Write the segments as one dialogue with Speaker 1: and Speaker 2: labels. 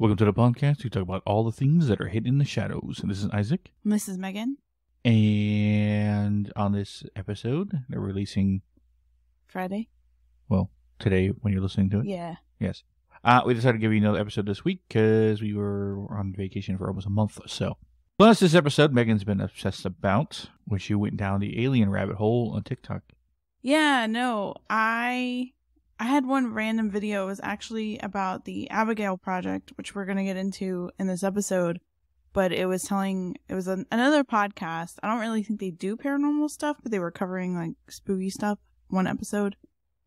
Speaker 1: Welcome to the podcast. We talk about all the things that are hidden in the shadows. And this is Isaac.
Speaker 2: And this is Megan.
Speaker 1: And on this episode, they're releasing
Speaker 2: Friday.
Speaker 1: Well, today when you're listening to it.
Speaker 2: Yeah.
Speaker 1: Yes. We decided to give you another episode this week because we were on vacation for almost a month or so. Plus, this episode Megan's been obsessed about, when she went down the alien rabbit hole on TikTok.
Speaker 2: Yeah, no, I had one random video. It was actually about the Abigail Project, which we're going to get into in this episode. But it was another podcast. I don't really think they do paranormal stuff, but they were covering like spooky stuff one episode.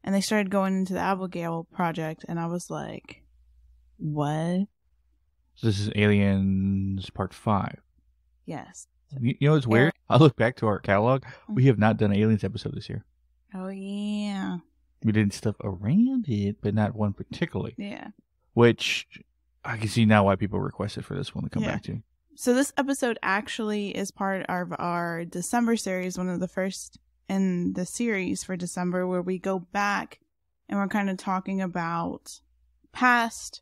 Speaker 2: And they started going into the Abigail Project, and I was like, what?
Speaker 1: So this is Aliens Part 5.
Speaker 2: Yes.
Speaker 1: You know what's weird? I look back to our catalog. We have not done an Aliens episode this year.
Speaker 2: Oh, yeah.
Speaker 1: We did stuff around it, but not one particularly.
Speaker 2: Yeah.
Speaker 1: Which I can see now why people requested for this one to come back to.
Speaker 2: So this episode actually is part of our December series, one of the first in the series for December, where we go back and we're kind of talking about past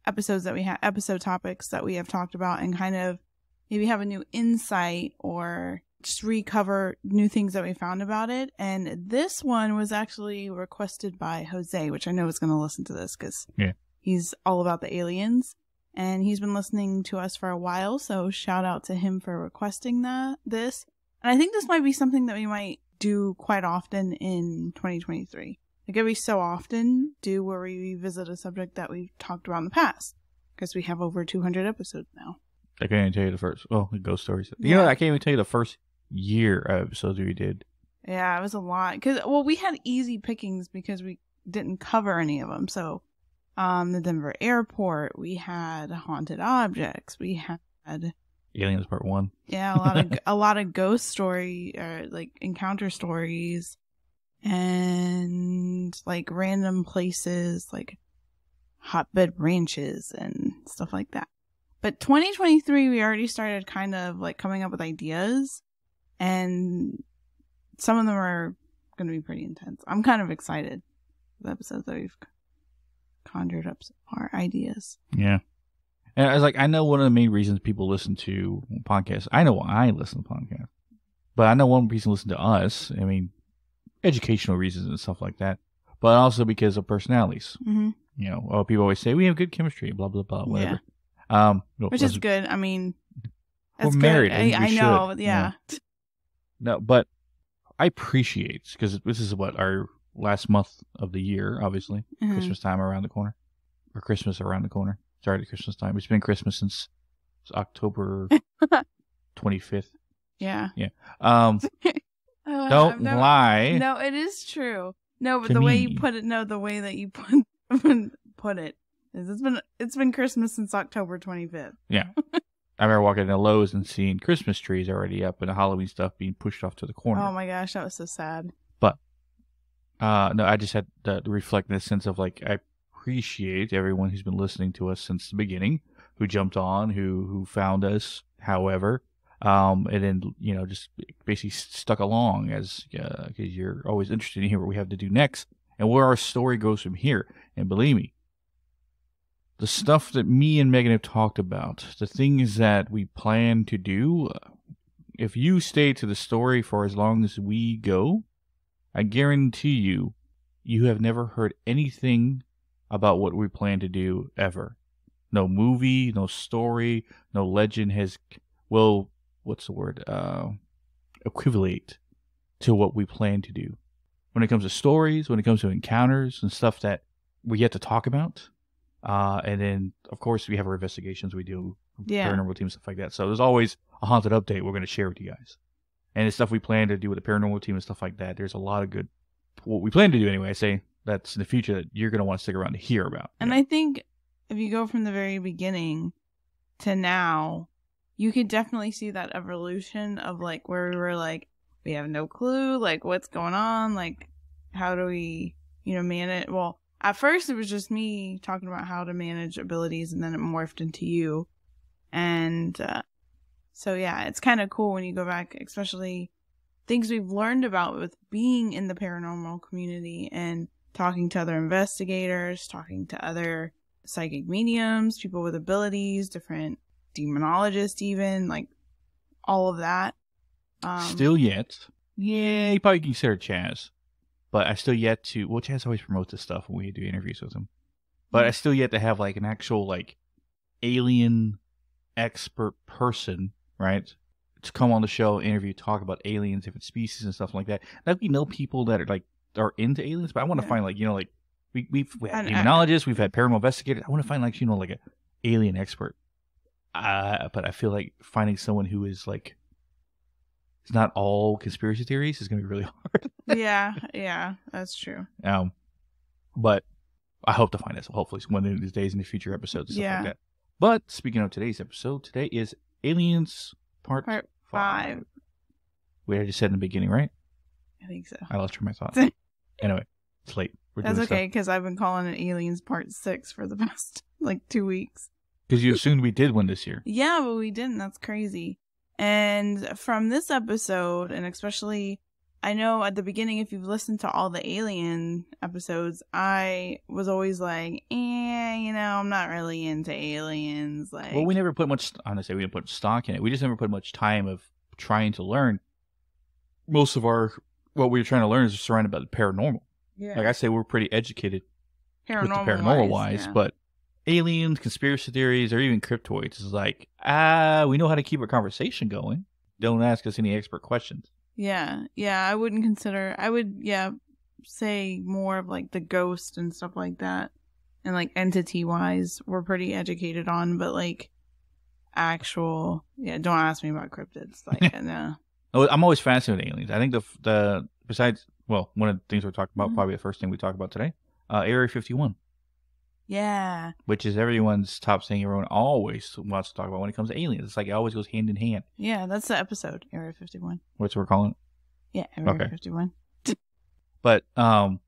Speaker 2: episodes that we have, episode topics that we have talked about, and kind of maybe have a new insight or just recover new things that we found about it. And this one was actually requested by Jose, which I know is going to listen to this because he's all about the aliens. And he's been listening to us for a while, so shout out to him for requesting this. And I think this might be something that we might do quite often in 2023. Like every so often do where we revisit a subject that we've talked about in the past. Because we have over 200 episodes now.
Speaker 1: I can't even tell you the first, ghost stories. You know, I can't even tell you the first year of episodes we did.
Speaker 2: Yeah, it was a lot. We had easy pickings because we didn't cover any of them. So, the Denver airport, we had haunted objects, we had
Speaker 1: Aliens Part 1.
Speaker 2: Yeah, a lot of ghost story or like encounter stories, and like random places like hotbed ranches and stuff like that. But 2023, we already started kind of like coming up with ideas, and some of them are going to be pretty intense. I'm kind of excited for the episodes that we've conjured up our ideas.
Speaker 1: Yeah. And I was like, I know one of the main reasons people listen to podcasts. I know I listen to podcasts. But I know one reason listen to us. I mean, educational reasons and stuff like that. But also because of personalities.
Speaker 2: Mm-hmm.
Speaker 1: You know, people always say, we have good chemistry, blah, blah, blah, whatever.
Speaker 2: Yeah. Which is good. I mean,
Speaker 1: we're married.
Speaker 2: I know, yeah.
Speaker 1: No, but I appreciate, because this is our last month of the year, obviously. Mm-hmm. Christmas time around the corner. Or Christmas around the corner. Started Christmas time. It's been Christmas since October 25th.
Speaker 2: Yeah.
Speaker 1: Yeah. Don't lie.
Speaker 2: No, it is true. No, but the way you put it, the way that you put it is it's been Christmas since October 25th.
Speaker 1: Yeah. I remember walking into Lowe's and seeing Christmas trees already up and the Halloween stuff being pushed off to the corner.
Speaker 2: Oh my gosh, that was so sad.
Speaker 1: But no, I just had to reflect in the sense of like, I appreciate everyone who's been listening to us since the beginning, who jumped on, who found us, however, and then, you know, just basically stuck along because you're always interested to hear what we have to do next and where our story goes from here. And believe me, the stuff that me and Megan have talked about, the things that we plan to do, if you stay to the story for as long as we go, I guarantee you have never heard anything about what we plan to do ever. No movie, no story, no legend equivalent to what we plan to do. When it comes to stories, when it comes to encounters and stuff that we yet to talk about. And then, of course, we have our investigations we do, paranormal team, stuff like that. So there's always a haunted update we're going to share with you guys. And the stuff we plan to do with the paranormal team and stuff like that. There's a lot of good, what we plan to do anyway, I say, that's in the future that you're going to want to stick around to hear about.
Speaker 2: And I think if you go from the very beginning to now, you could definitely see that evolution of like where we were like, we have no clue, like what's going on, like how do we, manage? Well, at first it was just me talking about how to manage abilities, and then it morphed into you. And so yeah, it's kind of cool when you go back, especially things we've learned about with being in the paranormal community and talking to other investigators, talking to other psychic mediums, people with abilities, different demonologists, even like all of that.
Speaker 1: Still yet. Yeah, you probably consider Chaz. But I still yet to... Well, Chaz always promotes this stuff when we do interviews with him. But I still yet to have like an actual like alien expert person, right? To come on the show, interview, talk about aliens, different species and stuff like that. Like we know people that are into aliens, but I want to find like, you know, like we've had demonologists, we've had paranormal investigators. I want to find like, you know, like a alien expert. But I feel like finding someone who is like, it's not all conspiracy theories is going to be really hard.
Speaker 2: yeah, that's true.
Speaker 1: But I hope to find it. So hopefully one of these days in the future episodes and stuff like that. But speaking of today's episode, today is Aliens Part 5. We already said in the beginning, right?
Speaker 2: I think so.
Speaker 1: I lost track of my thoughts. Anyway, it's late.
Speaker 2: That's okay, because I've been calling it Aliens Part 6 for the past, like, 2 weeks.
Speaker 1: Because you assumed we did one this year.
Speaker 2: Yeah, but we didn't. That's crazy. And from this episode, and especially, I know at the beginning, if you've listened to all the Alien episodes, I was always like, you know, I'm not really into aliens. Like,
Speaker 1: well, we never put much, honestly, we didn't put stock in it. We just never put much time of trying to learn. Most of what we were trying to learn is surrounded by the paranormal.
Speaker 2: Yeah.
Speaker 1: Like I say, we're pretty educated
Speaker 2: paranormal
Speaker 1: wise, but aliens, conspiracy theories, or even cryptoids is like, we know how to keep a conversation going. Don't ask us any expert questions.
Speaker 2: Yeah, I wouldn't consider, I would say more of like the ghost and stuff like that. And like entity wise, we're pretty educated on, but like actual, don't ask me about cryptids. Like, no.
Speaker 1: I'm always fascinated with aliens. I think the besides, well, one of the things we're talking about, probably the first thing we talk about today, Area 51.
Speaker 2: Yeah.
Speaker 1: Which is everyone's top thing everyone always wants to talk about when it comes to aliens. It's like it always goes hand in hand.
Speaker 2: Yeah, that's the episode, Area 51.
Speaker 1: What's we're calling it?
Speaker 2: Yeah, Area 51.
Speaker 1: But, no,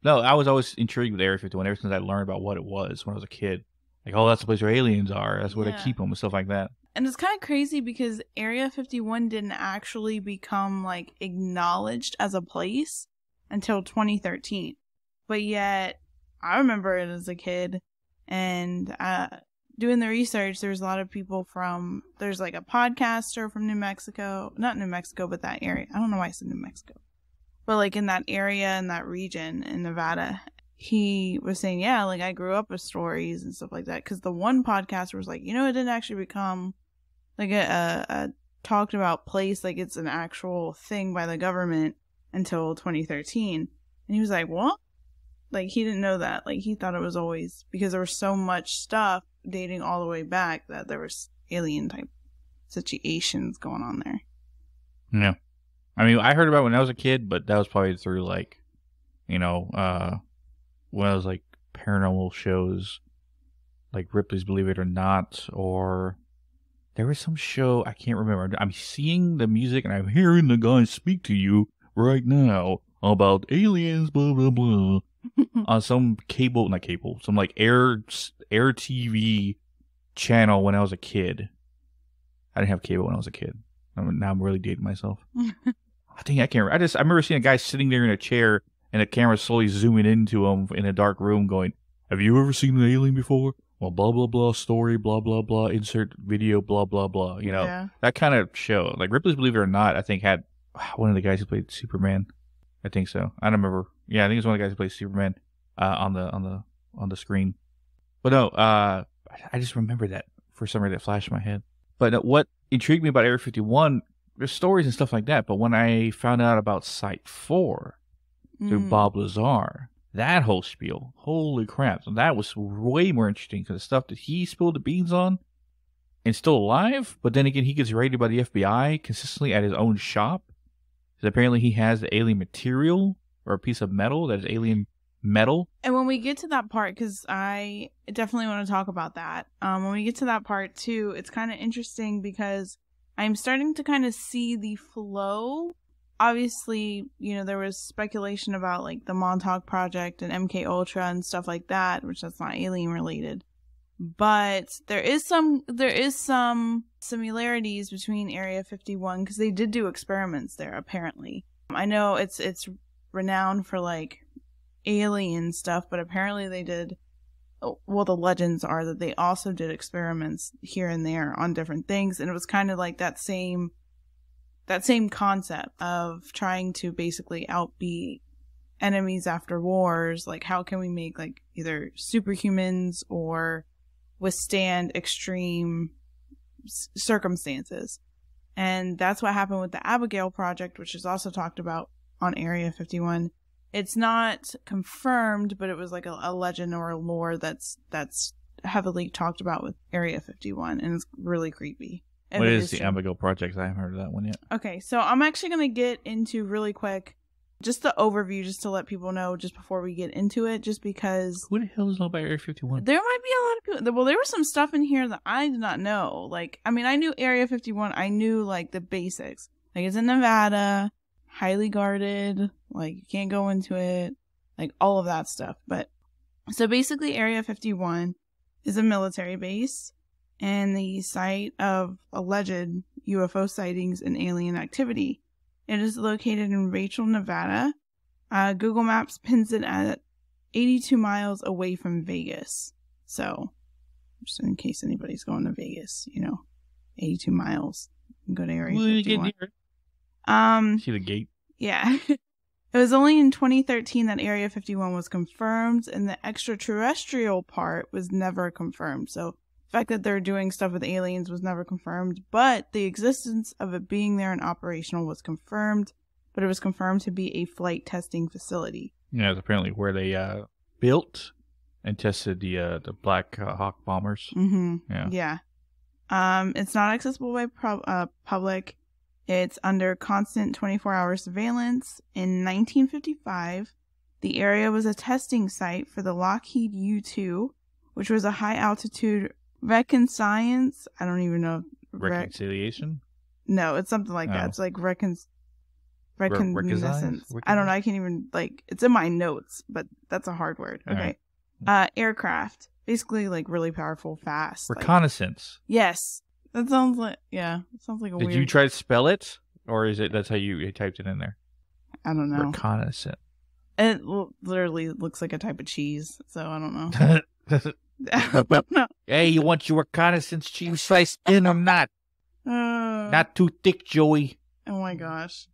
Speaker 1: I was always intrigued with Area 51 ever since I learned about what it was when I was a kid. Like, oh, that's the place where aliens are. That's where they keep them and stuff like that.
Speaker 2: And it's kind of crazy because Area 51 didn't actually become, like, acknowledged as a place until 2013. But yet, I remember it as a kid, and doing the research, there's a lot of people there's like a podcaster from New Mexico, not New Mexico, but that area. I don't know why I said New Mexico. But like in that area, in that region in Nevada, he was saying, yeah, like I grew up with stories and stuff like that. Because the one podcaster was like, you know, it didn't actually become like a talked about place, like it's an actual thing by the government until 2013. And he was like, what? Like, he didn't know that. Like, he thought it was always, because there was so much stuff dating all the way back that there was alien-type situations going on there.
Speaker 1: Yeah. I mean, I heard about it when I was a kid, but that was probably through, like, you know, one of those, like, paranormal shows, like Ripley's Believe It or Not, or there was some show, I can't remember. I'm seeing the music, and I'm hearing the guy speak to you right now about aliens, blah, blah, blah. On some some like air TV channel when I was a kid. I didn't have cable when I was a kid. Now I'm really dating myself. I remember seeing a guy sitting there in a chair and the camera slowly zooming into him in a dark room going, have you ever seen an alien before? Well, blah, blah, blah, story, blah, blah, blah, insert video, blah, blah, blah. You know, that kind of show. Like Ripley's Believe It or Not, I think had one of the guys who played Superman. I think so. I don't remember. Yeah, I think it's one of the guys who plays Superman on the screen. But no, I just remember that for some reason that flashed in my head. But what intrigued me about Area 51, there's stories and stuff like that. But when I found out about Site 4 through Bob Lazar, that whole spiel, holy crap! So that was way more interesting because the stuff that he spilled the beans on and still alive. But then again, he gets raided by the FBI consistently at his own shop. Because apparently he has the alien material or a piece of metal that is alien metal.
Speaker 2: And when we get to that part, because I definitely want to talk about that. When we get to that part too, it's kind of interesting because I'm starting to kind of see the flow. Obviously, you know, there was speculation about like the Montauk Project and MK Ultra and stuff like that, which that's not alien related. But there is some similarities between Area 51 because they did do experiments there apparently. I know it's renowned for like alien stuff, but apparently they did well, the legends are that they also did experiments here and there on different things, and it was kind of like that same concept of trying to basically outbeat enemies after wars. Like, how can we make like either superhumans or withstand extreme circumstances? And that's what happened with the Abigail Project, which is also talked about on Area 51. It's not confirmed, but it was like a legend or a lore that's heavily talked about with Area 51, and it's really creepy.
Speaker 1: What is the Abigail Project? I haven't heard of that one yet.
Speaker 2: Okay, so I'm actually going to get into really quick just the overview, just to let people know just before we get into it, just because...
Speaker 1: Who the hell does know about Area 51?
Speaker 2: There might be a lot of people... Well, there was some stuff in here that I did not know. Like, I mean, I knew Area 51. I knew, like, the basics. Like, it's in Nevada, highly guarded, like, you can't go into it, like, all of that stuff. But, so basically, Area 51 is a military base and the site of alleged UFO sightings and alien activity. It is located in Rachel, Nevada. Google Maps pins it at 82 miles away from Vegas. So, just in case anybody's going to Vegas, 82 miles. You can go to Area 51.
Speaker 1: See the gate?
Speaker 2: Yeah. It was only in 2013 that Area 51 was confirmed, and the extraterrestrial part was never confirmed. So, the fact that they're doing stuff with aliens was never confirmed, but the existence of it being there and operational was confirmed, but it was confirmed to be a flight testing facility.
Speaker 1: Yeah, it's apparently where they built and tested the Black Hawk bombers.
Speaker 2: Mm-hmm. Yeah. It's not accessible by public. It's under constant 24-hour surveillance. In 1955, the area was a testing site for the Lockheed U-2, which was a high-altitude reconnaissance. I don't even know.
Speaker 1: Reconciliation?
Speaker 2: No, it's something like that. It's like reconnaissance. I don't know. I can't even, it's in my notes, but that's a hard word. Okay. Right. Aircraft. Basically, really powerful, fast.
Speaker 1: Reconnaissance.
Speaker 2: Yes. That sounds like, it sounds like a weird...
Speaker 1: Did you try to spell it? Or is it, that's how you typed it in there?
Speaker 2: I don't know.
Speaker 1: Reconnaissance.
Speaker 2: It literally looks like a type of cheese, so I don't know. I don't know.
Speaker 1: Hey, you want your reconnaissance cheese sliced in or not? Not too thick, Joey.
Speaker 2: Oh my gosh.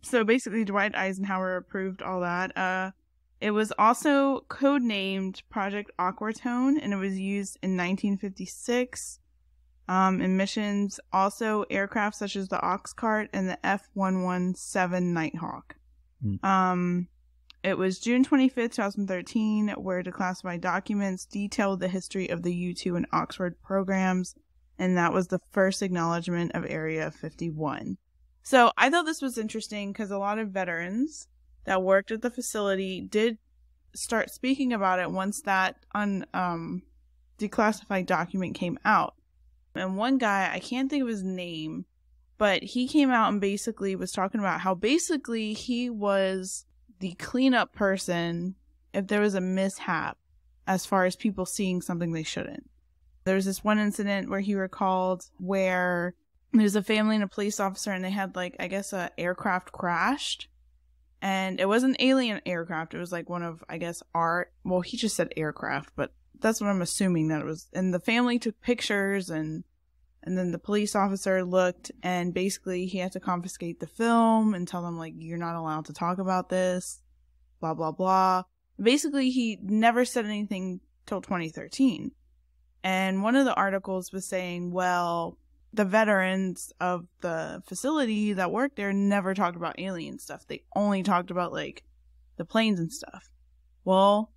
Speaker 2: So basically, Dwight Eisenhower approved all that. It was also codenamed Project Aquatone, and it was used in 1956 in missions. Also, aircraft such as the Oxcart and the F-117 Nighthawk. It was June 25th, 2013, where declassified documents detailed the history of the U-2 and Oxford programs, and that was the first acknowledgement of Area 51. So I thought this was interesting because a lot of veterans that worked at the facility did start speaking about it once that declassified document came out. And one guy, I can't think of his name, but he came out and basically was talking about how basically he was the cleanup person if there was a mishap as far as people seeing something they shouldn't. There was this one incident where he recalled where there's a family and a police officer, and they had a aircraft crashed, and it wasn't alien aircraft. It was one of, well, he just said aircraft, but that's what I'm assuming that it was. And the family took pictures, and then the police officer looked, and basically he had to confiscate the film and tell them, you're not allowed to talk about this, blah, blah, blah. Basically, he never said anything till 2013. And one of the articles was saying, well, the veterans of the facility that worked there never talked about alien stuff. They only talked about, the planes and stuff. Well,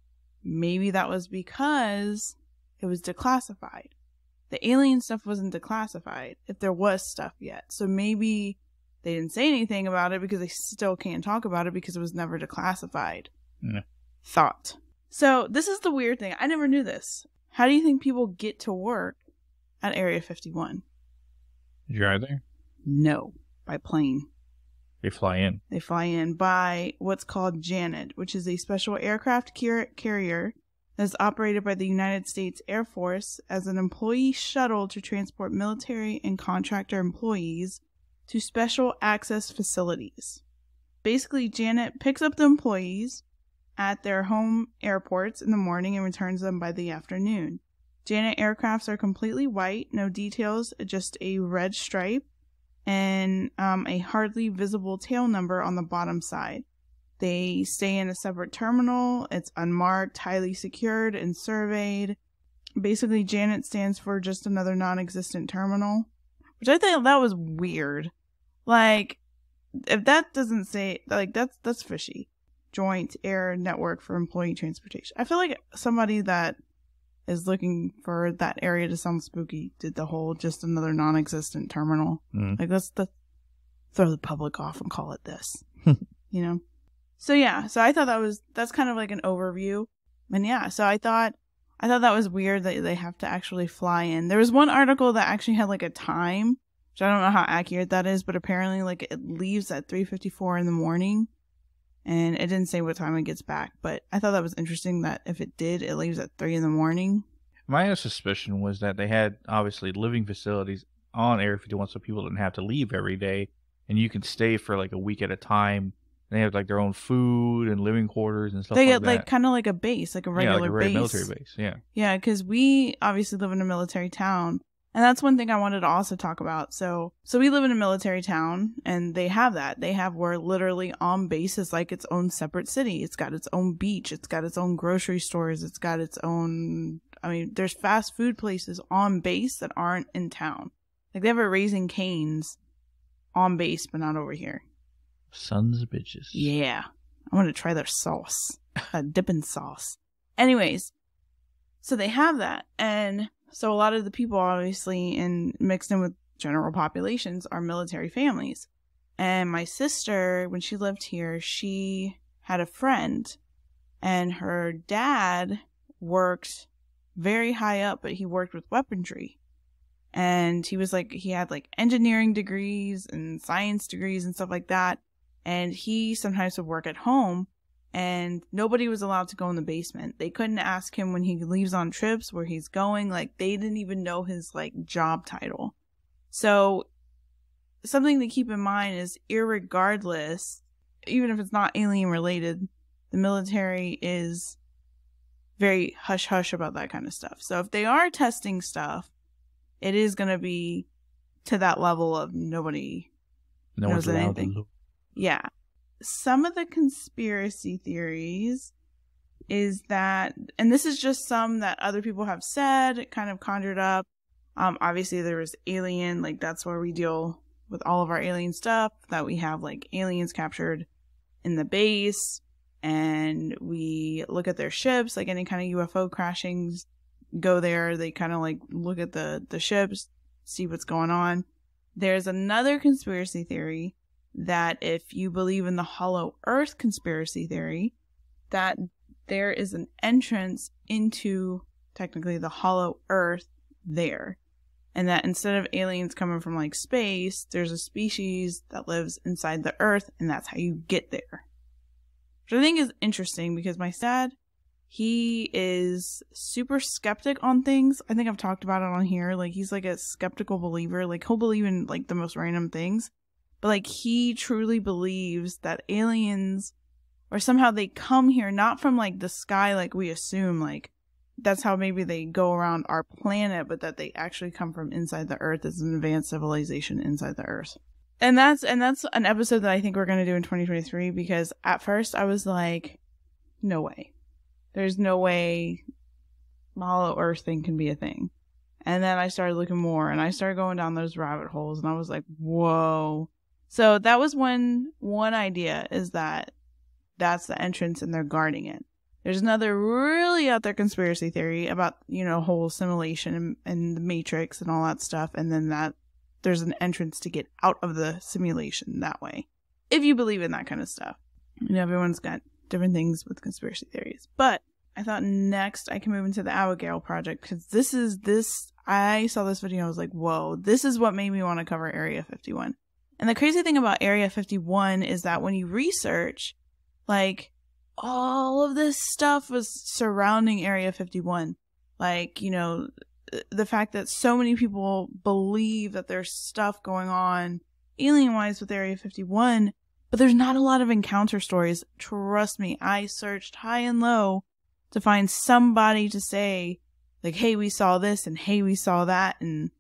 Speaker 2: maybe that was because it was declassified. The alien stuff wasn't declassified, if there was stuff yet. So maybe they didn't say anything about it because they still can't talk about it because it was never declassified.
Speaker 1: Yeah.
Speaker 2: Thought. So this is the weird thing. I never knew this. How do you think people get to work at Area 51?
Speaker 1: Did you ride there?
Speaker 2: No, by plane.
Speaker 1: They fly in.
Speaker 2: They fly in by what's called Janet, which is a special aircraft carrier that's operated by the United States Air Force as an employee shuttle to transport military and contractor employees to special access facilities. Basically, Janet picks up the employees, at their home airports in the morning and returns them by the afternoon. Janet aircrafts are completely white, no details, just a red stripe and a hardly visible tail number on the bottom side. They stay in a separate terminal. It's unmarked, highly secured, and surveyed. Basically, Janet stands for just another non-existent terminal, which I think that was weird. Like, if that doesn't say, like, that's fishy. Joint Air Network for Employee Transportation. I feel like somebody that is looking for that area to sound spooky did the whole just another non-existent terminal. Like, let's throw the public off and call it this. You know? So yeah, so I thought that's kind of like an overview. And yeah, so I thought that was weird that they have to actually fly in. There was one article that actually had like a time, which I don't know how accurate that is, but apparently like it leaves at 3:54 in the morning. And it didn't say what time it gets back, but I thought that was interesting that if it did, it leaves at 3 in the morning.
Speaker 1: My suspicion was that they had, obviously, living facilities on Area 51 so people didn't have to leave every day. And you can stay for like a week at a time. They have like their own food and living quarters and stuff like that. They get like
Speaker 2: kind of like a base, like a regular base.
Speaker 1: Military base, yeah.
Speaker 2: Yeah, because we obviously live in a military town. And that's one thing I wanted to also talk about. So we live in a military town, and they have that. We're literally on base is like its own separate city. It's got its own beach. It's got its own grocery stores. It's got its own, there's fast food places on base that aren't in town. Like, they have a Raising Cane's on base, but not over here.
Speaker 1: Sons of bitches.
Speaker 2: Yeah. I want to try their sauce. Dipping sauce. Anyways, so they have that. And so a lot of the people, obviously, mixed in with general populations are military families. And my sister, when she lived here, she had a friend. And her dad worked very high up, but he worked with weaponry. And he had like engineering degrees and science degrees and stuff like that. And he sometimes would work at home, and nobody was allowed to go in the basement. They couldn't ask him when he leaves on trips where he's going. Like, they didn't even know his like job title. So something to keep in mind is, irregardless, even if it's not alien related, the military is very hush hush about that kind of stuff. So if they are testing stuff, it is going to be to that level of nobody knows anything. Yeah. Some of the conspiracy theories is that, and this is just some that other people have said, kind of conjured up. Obviously there was alien, like that's where we deal with all of our alien stuff, that we have like aliens captured in the base, and we look at their ships, like any kind of UFO crashings go there. They kind of like look at the ships, see what's going on. There's another conspiracy theory that if you believe in the Hollow Earth conspiracy theory, that there is an entrance into technically the Hollow Earth there. And that instead of aliens coming from like space, there's a species that lives inside the Earth, and that's how you get there. Which I think is interesting because my dad, he is super skeptic on things. I think I've talked about it on here. Like, he's like a skeptical believer. Like, he'll believe in like the most random things. But like, he truly believes that aliens, or somehow they come here not from like the sky like we assume, like that's how maybe they go around our planet, but that they actually come from inside the Earth as an advanced civilization inside the Earth. And that's an episode that I think we're going to do in 2023, because at first I was like, no way. There's no way the Hollow Earth thing can be a thing. And then I started looking more, and I started going down those rabbit holes, and I was like, whoa. So that was one idea, is that that's the entrance and they're guarding it. There's another really out there conspiracy theory about, whole simulation and the Matrix and all that stuff. And then that there's an entrance to get out of the simulation that way. If you believe in that kind of stuff. Everyone's got different things with conspiracy theories. But I thought next I can move into the Abigail Project, because I saw this video and I was like, whoa, this is what made me want to cover Area 51. And the crazy thing about Area 51 is that when you research, like, all of this stuff was surrounding Area 51. Like, the fact that so many people believe that there's stuff going on alien-wise with Area 51, But there's not a lot of encounter stories. Trust me, I searched high and low to find somebody to say, like, hey, we saw this, and hey, we saw that, and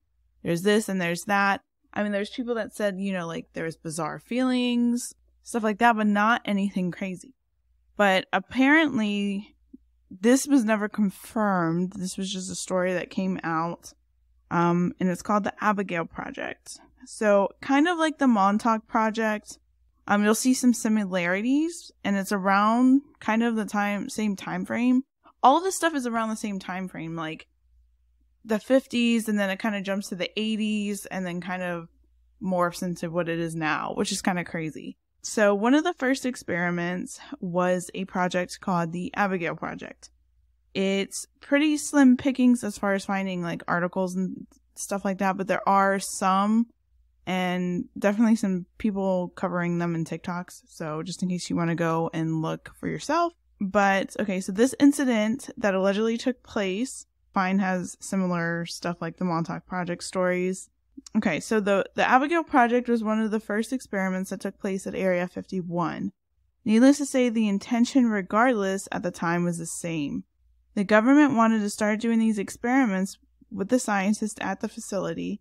Speaker 2: there's this, and there's that. I mean, there's people that said, like, there was bizarre feelings, stuff like that, but not anything crazy. But apparently, this was never confirmed. This was just a story that came out, and it's called the Abigail Project. So, kind of like the Montauk Project, you'll see some similarities, and it's around kind of the same time frame. All of this stuff is around the same time frame, like the 50s, and then it kind of jumps to the 80s, and then kind of morphs into what it is now, which is kind of crazy. So one of the first experiments was a project called the Abigail Project. It's pretty slim pickings as far as finding like articles and stuff like that, but there are some, and definitely some people covering them in TikToks. So just in case you want to go and look for yourself. But okay, so this incident that allegedly took place, Fine has similar stuff like the Montauk Project stories. Okay, so the Abigail Project was one of the first experiments that took place at Area 51. Needless to say, the intention regardless at the time was the same. The government wanted to start doing these experiments with the scientists at the facility,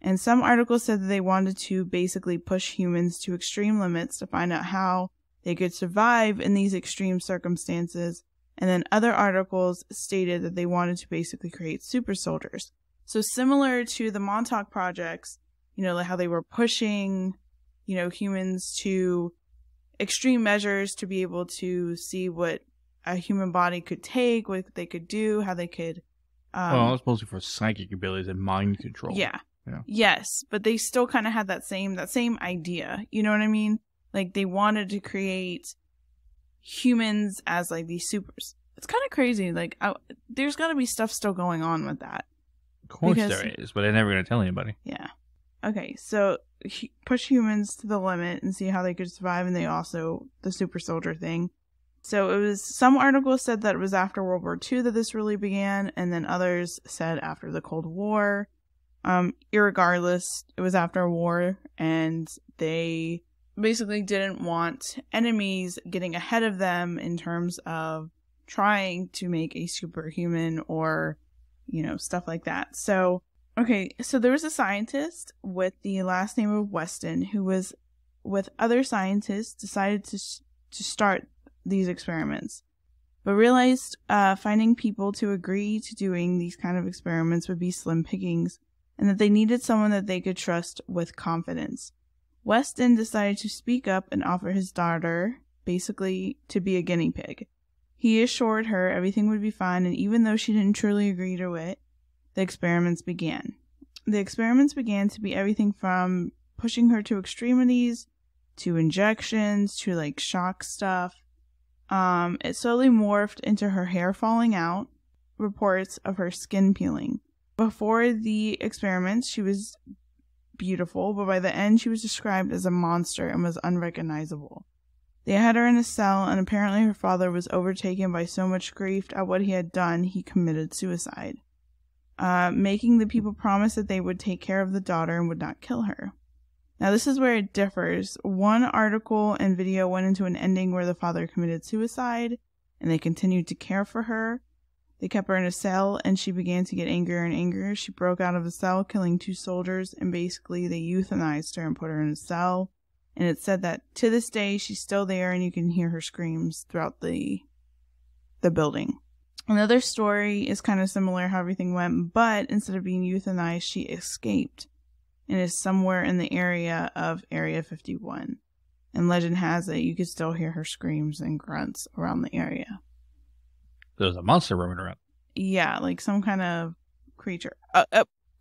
Speaker 2: and some articles said that they wanted to basically push humans to extreme limits to find out how they could survive in these extreme circumstances, and then other articles stated that they wanted to basically create super soldiers. So similar to the Montauk projects, like how they were pushing, humans to extreme measures to be able to see what a human body could take, what they could do, how they could...
Speaker 1: well, it's mostly for psychic abilities and mind control.
Speaker 2: Yeah. Yes, but they still kind of had that same idea. You know what I mean? Like, they wanted to create humans as, like, these supers. It's kind of crazy. Like, there's got to be stuff still going on with that.
Speaker 1: Of course there is, but they're never going to tell anybody.
Speaker 2: Yeah. Okay, so push humans to the limit and see how they could survive, and they also, the super soldier thing. So it was, some articles said that it was after World War II that this really began, and then others said after the Cold War. Irregardless, it was after a war, and they basically didn't want enemies getting ahead of them in terms of trying to make a superhuman or, stuff like that. So, okay, so there was a scientist with the last name of Weston who was, with other scientists, decided to start these experiments, but realized finding people to agree to doing these kind of experiments would be slim pickings, and that they needed someone that they could trust with confidence. Weston decided to speak up and offer his daughter, basically, to be a guinea pig. He assured her everything would be fine, and even though she didn't truly agree to it, the experiments began. The experiments began to be everything from pushing her to extremities, to injections, to, like, shock stuff. It slowly morphed into her hair falling out, reports of her skin peeling. Before the experiments, she was beautiful, but by the end, she was described as a monster and was unrecognizable. They had her in a cell, and apparently her father was overtaken by so much grief at what he had done, he committed suicide, making the people promise that they would take care of the daughter and would not kill her. Now, this is where it differs. One article and video went into an ending where the father committed suicide, and they continued to care for her. They kept her in a cell, and she began to get angrier and angrier. She broke out of the cell, killing 2 soldiers, and basically they euthanized her and put her in a cell. And it's said that to this day, she's still there, and you can hear her screams throughout the building. Another story is kind of similar how everything went, but instead of being euthanized, she escaped and is somewhere in the area of Area 51. And legend has it, you could still hear her screams and grunts around the area.
Speaker 1: There's a monster roaming around.
Speaker 2: Yeah, like some kind of creature.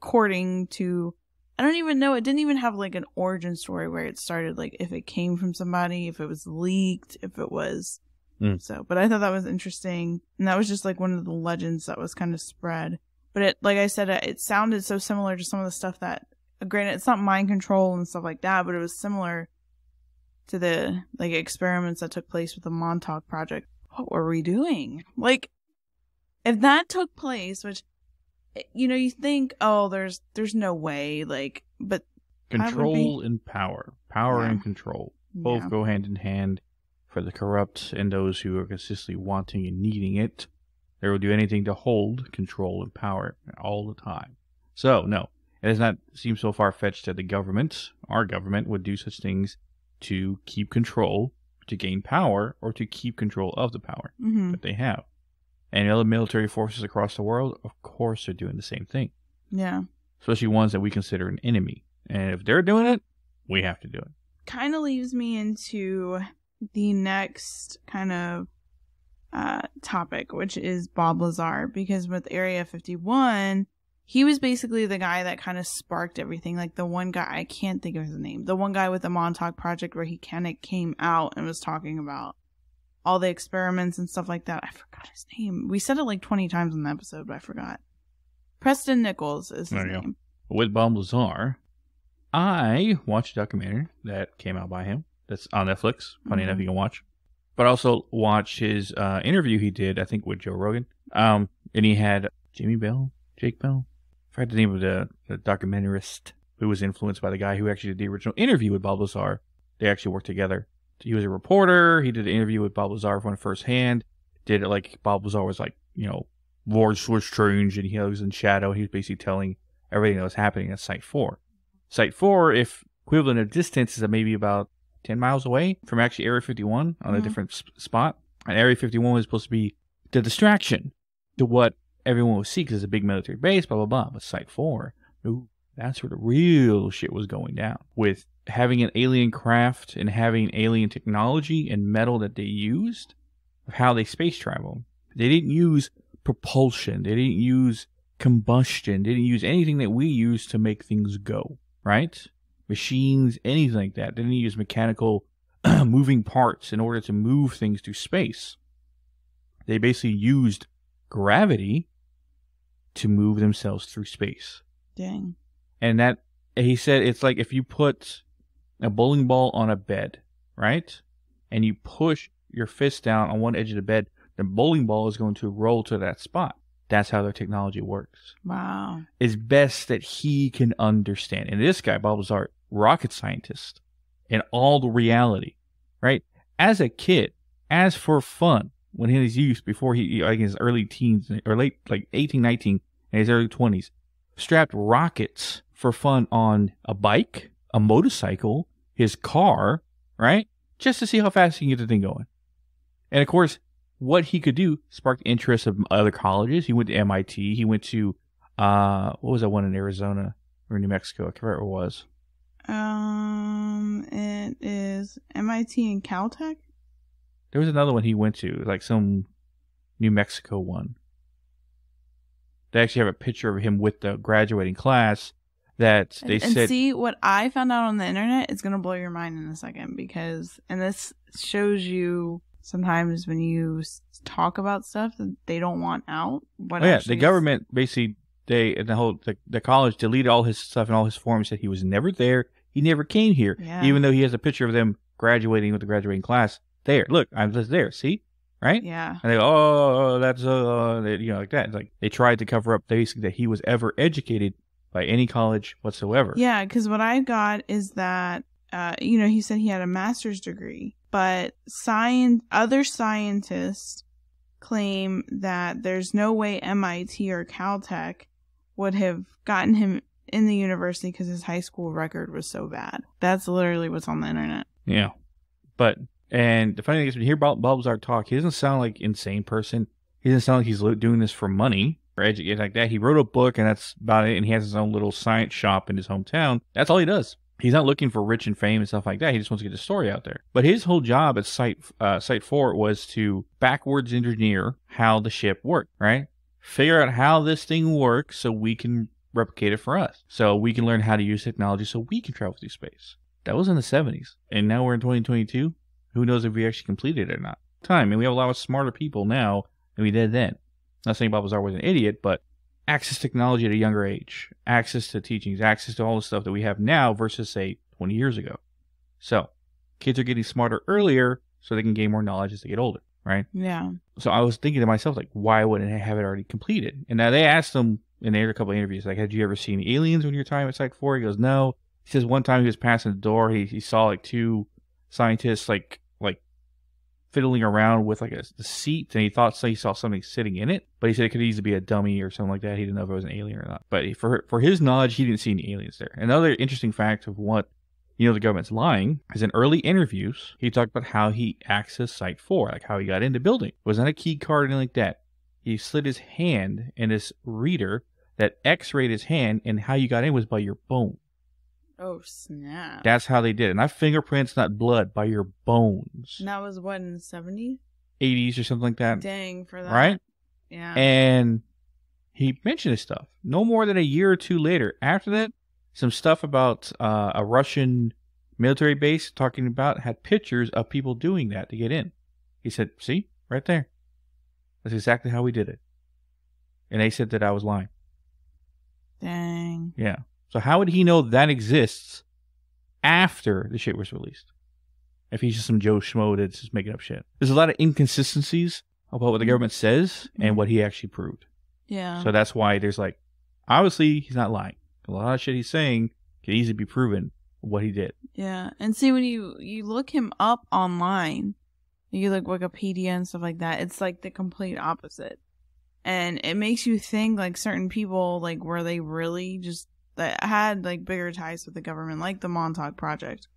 Speaker 2: According to, I don't even know, it didn't even have like an origin story where it started, like if it came from somebody, if it was leaked, if it was... So, but I thought that was interesting. And that was just like one of the legends that was kind of spread. But it, like I said, it sounded so similar to some of the stuff that, granted, it's not mind control and stuff like that, but it was similar to the like experiments that took place with the Montauk Project. What were we doing? Like, if that took place, which, you think, oh, there's no way, like, but
Speaker 1: control and power, and control. Both
Speaker 2: Yeah.
Speaker 1: go hand in hand for the corrupt and those who are consistently wanting and needing it. They will do anything to hold, control, and power all the time. So, no, it does not seem so far-fetched that the government, our government, would do such things to keep control, to gain power, or to keep control of the power that they have. And other military forces across the world, of course, are doing the same thing.
Speaker 2: Yeah.
Speaker 1: Especially ones that we consider an enemy. And if they're doing it, we have to do it.
Speaker 2: Kind of leaves me into the next kind of topic, which is Bob Lazar, because with Area 51, he was basically the guy that kind of sparked everything. Like the one guy, I can't think of his name, the one guy with the Montauk Project where he kind of came out and was talking about all the experiments and stuff like that. I forgot his name. We said it like 20 times in the episode, but I forgot. Preston Nichols is his name.
Speaker 1: With Bob Lazar, I watched a documentary that came out by him that's on Netflix. Funny enough, you can watch. But also watch his interview he did, I think, with Joe Rogan. And he had Jake Bell. I forgot the name of the documentarist who was influenced by the guy who actually did the original interview with Bob Lazar. They actually worked together. He was a reporter. He did an interview with Bob Lazar from firsthand. Did it like Bob Lazar was like, words were strange, and he was in shadow. He was basically telling everything that was happening at Site 4. Site 4, if equivalent of distance, is maybe about 10 miles away from actually Area 51 on a different spot. And Area 51 was supposed to be the distraction to what everyone would see because it's a big military base, blah, blah, blah. But Site 4, ooh, that's where the real shit was going down. With having an alien craft and having alien technology and metal that they used, of how they space travel. They didn't use propulsion. They didn't use combustion. They didn't use anything that we use to make things go, right? Machines, anything like that. They didn't use mechanical moving parts in order to move things through space. They basically used gravity to move themselves through space.
Speaker 2: Dang.
Speaker 1: And that, he said, it's like if you put a bowling ball on a bed, right? And you push your fist down on one edge of the bed, the bowling ball is going to roll to that spot. That's how their technology works.
Speaker 2: Wow.
Speaker 1: It's best that he can understand. And this guy, Bob Lazar, rocket scientist, and all the reality, right? As a kid, as for fun, when in his youth, before he, like in his early teens, or late, like 18, 19, in his early 20s, strapped rockets for fun on a bike, a motorcycle, his car, right? Just to see how fast he can get the thing going. And of course, what he could do sparked interest of other colleges. He went to MIT. He went to, what was that one in Arizona or New Mexico? I can't remember what it was.
Speaker 2: It is MIT and Caltech.
Speaker 1: There was another one he went to, like some New Mexico one. They actually have a picture of him with the graduating class that they said.
Speaker 2: And see, what I found out on the internet is going to blow your mind in a second, because, and this shows you sometimes when you talk about stuff that they don't want out.
Speaker 1: The government basically, the college deleted all his stuff and all his forms, said he was never there. He never came here, even though he has a picture of them graduating with the graduating class. There, look, I'm just there. See, right?
Speaker 2: Yeah.
Speaker 1: And they go, oh, that's like that. It's like they tried to cover up basically that he was ever educated by any college whatsoever.
Speaker 2: Yeah, because what I got is that he said he had a master's degree, but other scientists claim that there's no way MIT or Caltech would have gotten him in the university because his high school record was so bad. That's literally what's on the internet.
Speaker 1: Yeah. And the funny thing is, when you hear Bob Lazar talk, he doesn't sound like an insane person. He doesn't sound like he's doing this for money or educated like that. He wrote a book, and that's about it, and he has his own little science shop in his hometown. That's all he does. He's not looking for rich and fame and stuff like that. He just wants to get the story out there. But his whole job at Site 4 was to backwards engineer how the ship worked, right? Figure out how this thing works so we can replicate it for us. So we can learn how to use technology so we can travel through space. That was in the 70s. And now we're in 2022. Who knows if we actually completed it or not? And we have a lot of smarter people now than we did then. Not saying Bob Lazar was an idiot, but access to technology at a younger age, access to teachings, access to all the stuff that we have now versus, say, 20 years ago. So, kids are getting smarter earlier so they can gain more knowledge as they get older, right?
Speaker 2: Yeah.
Speaker 1: So I was thinking to myself, like, why wouldn't I have it already completed? And now they asked him in a couple of interviews, like, had you ever seen aliens when you were time at Site 4? He goes, no. He says one time he was passing the door, he saw like two scientists like fiddling around with like the seat, and he saw something sitting in it, but he said it could easily be a dummy or something like that. He didn't know if it was an alien or not. But for his knowledge, he didn't see any aliens there. Another interesting fact of what the government's lying is in early interviews, he talked about how he accessed Site 4, like how he got into the building. It wasn't a key card or anything like that. He slid his hand in this reader that x-rayed his hand, and how you got in was by your bone.
Speaker 2: Oh, snap.
Speaker 1: That's how they did it. Not fingerprints, not blood, by your bones.
Speaker 2: And that was what, in the 70s?
Speaker 1: 80s or something like that.
Speaker 2: Dang, for that.
Speaker 1: Right?
Speaker 2: Yeah.
Speaker 1: And he mentioned this stuff. No more than a year or two later. After that, some stuff about a Russian military base talking about had pictures of people doing that to get in. He said, see? Right there. That's exactly how we did it. And they said that I was lying.
Speaker 2: Dang.
Speaker 1: Yeah. So how would he know that exists after the shit was released? If he's just some Joe Schmo that's just making up shit. There's a lot of inconsistencies about what the government says and what he actually proved.
Speaker 2: Yeah.
Speaker 1: So that's why there's like, obviously he's not lying. A lot of shit he's saying can easily be proven what he did.
Speaker 2: Yeah. And see, when you look him up online, you look Wikipedia and stuff like that, it's like the complete opposite. And it makes you think like certain people, like were they really just that had like bigger ties with the government, like the Montauk Project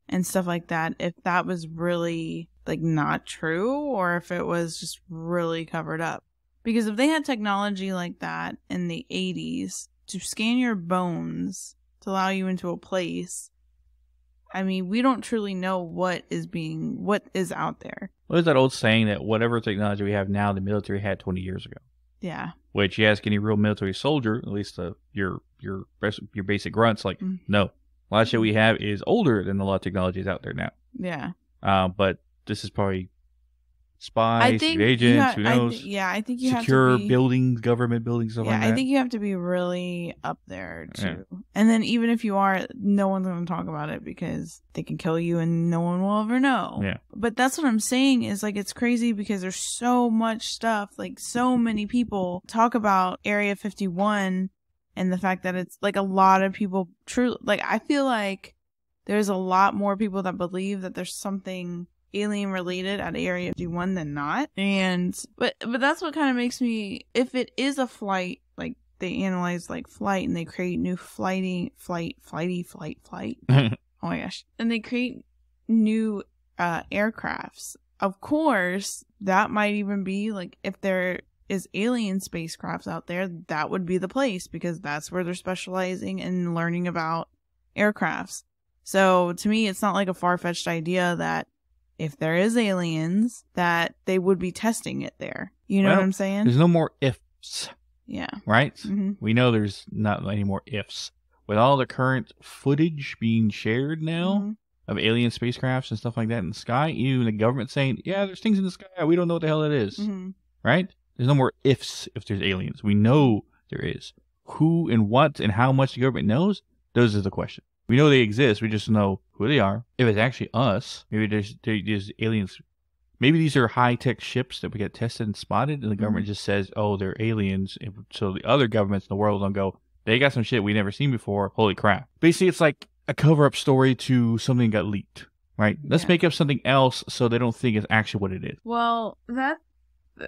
Speaker 2: and stuff like that, if that was really like not true or if it was just really covered up. Because if they had technology like that in the 80s to scan your bones to allow you into a place, I mean, we don't truly know what is out there.
Speaker 1: What is that old saying that whatever technology we have now, the military had 20 years ago?
Speaker 2: Yeah.
Speaker 1: Which you ask any real military soldier, at least your basic grunts, like, no. A lot of shit we have is older than a lot of technologies out there now.
Speaker 2: Yeah.
Speaker 1: But this is probably spies, agents, who knows?
Speaker 2: I think you
Speaker 1: secure
Speaker 2: have to be,
Speaker 1: buildings, government buildings, stuff like that.
Speaker 2: I think you have to be really up there too. Yeah. And then even if you are, no one's going to talk about it because they can kill you and no one will ever know.
Speaker 1: Yeah.
Speaker 2: But that's what I'm saying is like it's crazy because there's so much stuff, like so many people talk about Area 51 and the fact that it's like a lot of people truly, like I feel like there's a lot more people that believe that there's something alien related at Area 51 than not. And but that's what kind of makes me, if it is a flight, like they analyze like flight and they create new flight. Oh my gosh. And they create new aircrafts. Of course, that might even be like if there is alien spacecrafts out there, that would be the place because that's where they're specializing in learning about aircrafts. So to me, it's not like a far-fetched idea that if there is aliens, that they would be testing it there. You know what I'm saying?
Speaker 1: There's no more ifs.
Speaker 2: Yeah.
Speaker 1: Right?
Speaker 2: Mm-hmm.
Speaker 1: We know there's not any more ifs. With all the current footage being shared now of alien spacecrafts and stuff like that in the sky, even the government saying, yeah, there's things in the sky, we don't know what the hell it is.
Speaker 2: Mm-hmm.
Speaker 1: Right? There's no more ifs if there's aliens. We know there is. Who and what and how much the government knows, those are the questions. We know they exist. We just know who they are. If it's actually us, maybe there's aliens. Maybe these are high-tech ships that we get tested and spotted, and the government just says, oh, they're aliens. So the other governments in the world don't go, they got some shit we never seen before. Holy crap. Basically, it's like a cover-up story to something that got leaked, right? Let's make up something else so they don't think it's actually what it is.
Speaker 2: Well,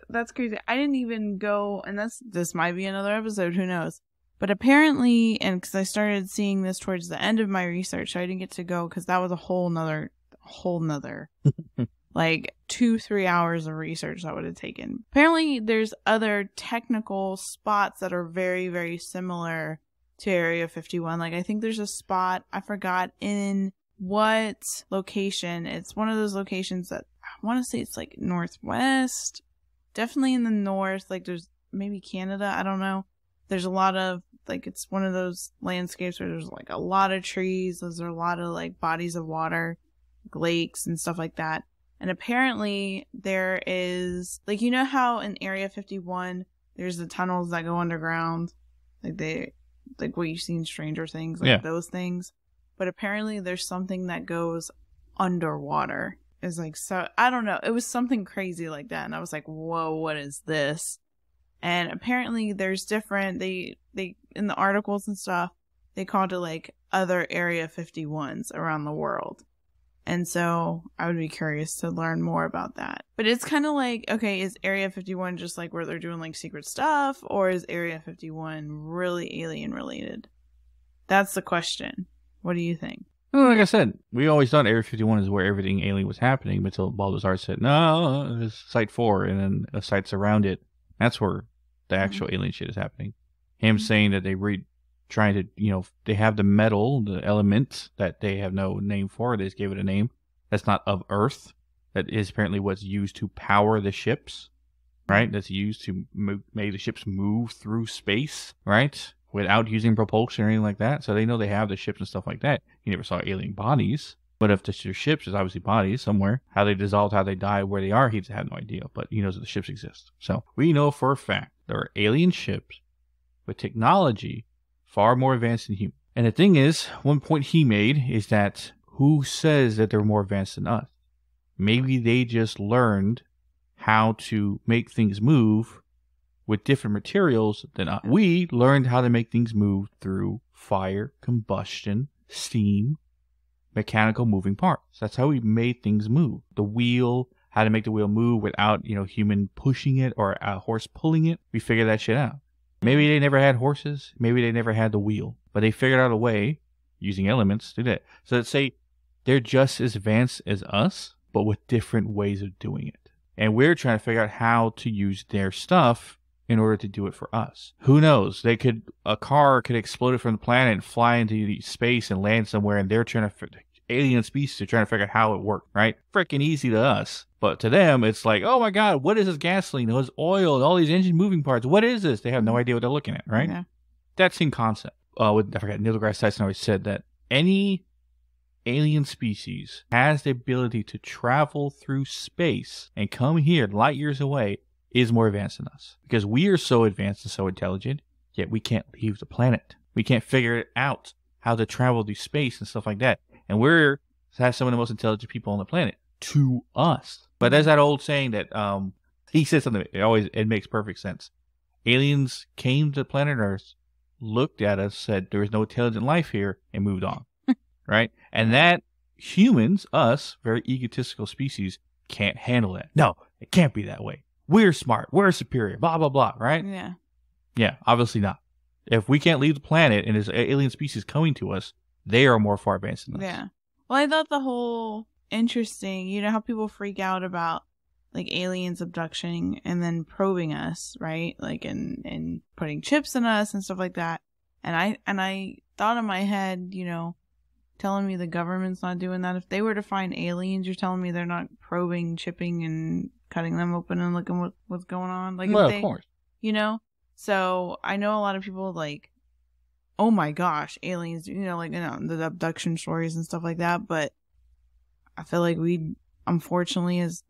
Speaker 2: that's crazy. I didn't even go, and this might be another episode, who knows. But apparently, and because I started seeing this towards the end of my research, so I didn't get to go because that was a whole nother like 2-3 hours of research that would have taken. Apparently, there's other technical spots that are very, very similar to Area 51. Like, I think there's a spot, I forgot in what location. It's one of those locations that I want to say it's like northwest, definitely in the north. Like, there's maybe Canada, I don't know. There's a lot of, like, it's one of those landscapes where there's, like, a lot of trees. There's a lot of, like, bodies of water, like lakes and stuff like that. And apparently there is, like, you know how in Area 51, there's the tunnels that go underground? Like what you see in Stranger Things, like those things. But apparently there's something that goes underwater. It's like, so, I don't know. It was something crazy like that. And I was like, whoa, what is this? And apparently there's different, they in the articles and stuff, they called it like other Area 51s around the world. And so I would be curious to learn more about that. But it's kind of like, okay, is Area 51 just like where they're doing like secret stuff, or is Area 51 really alien related? That's the question. What do you think?
Speaker 1: Well, like I said, we always thought Area 51 is where everything alien was happening until Balthazar said, no, it's Site 4, and then the sites around it. That's where the actual alien shit is happening. Him saying that trying to, they have the metal, the element that they have no name for. They just gave it a name. That's not of Earth. That is apparently what's used to power the ships, right? That's used to make the ships move through space, right? Without using propulsion or anything like that. So they know they have the ships and stuff like that. You never saw alien bodies. But if their ships, there's obviously bodies somewhere. How they dissolved, how they died, where they are, he had no idea. But he knows that the ships exist. So we know for a fact there are alien ships with technology far more advanced than human. And the thing is, one point he made is that who says that they're more advanced than us? Maybe they just learned how to make things move with different materials than us. We learned how to make things move through fire, combustion, steam, mechanical moving parts. That's how we made things move. The wheel, how to make the wheel move without, human pushing it or a horse pulling it. We figured that shit out. Maybe they never had horses. Maybe they never had the wheel. But they figured out a way, using elements, to do that. So let's say they're just as advanced as us, but with different ways of doing it. And we're trying to figure out how to use their stuff in order to do it for us. Who knows? A car could explode from the planet and fly into space and land somewhere, and they're trying to alien species are trying to figure out how it worked, right? Freaking easy to us. But to them, it's like, oh my God, what is this gasoline? There's oil and all these engine moving parts. What is this? They have no idea what they're looking at, right? Yeah. That same concept. I forgot, Neil deGrasse Tyson always said that any alien species has the ability to travel through space and come here light years away is more advanced than us. Because we are so advanced and so intelligent, yet we can't leave the planet. We can't figure it out how to travel through space and stuff like that. And we're some of the most intelligent people on the planet to us. But there's that old saying that he said something. It makes perfect sense. Aliens came to planet Earth, looked at us, said there is no intelligent life here, and moved on. Right? And that humans, us, very egotistical species, can't handle that. No, it can't be that way. We're smart. We're superior. Blah, blah, blah. Right?
Speaker 2: Yeah.
Speaker 1: Yeah, obviously not. If we can't leave the planet and there's alien species coming to us, they are more far advanced than us.
Speaker 2: Yeah. Well, I thought the whole interesting, how people freak out about like aliens abducting and then probing us, right? Like and putting chips in us and stuff like that. And I thought in my head, telling me the government's not doing that. If they were to find aliens, you're telling me they're not probing, chipping, and cutting them open and looking what's going on? Like,
Speaker 1: well, of course.
Speaker 2: So I know a lot of people like, oh my gosh, aliens, the abduction stories and stuff like that. But I feel like we, unfortunately, as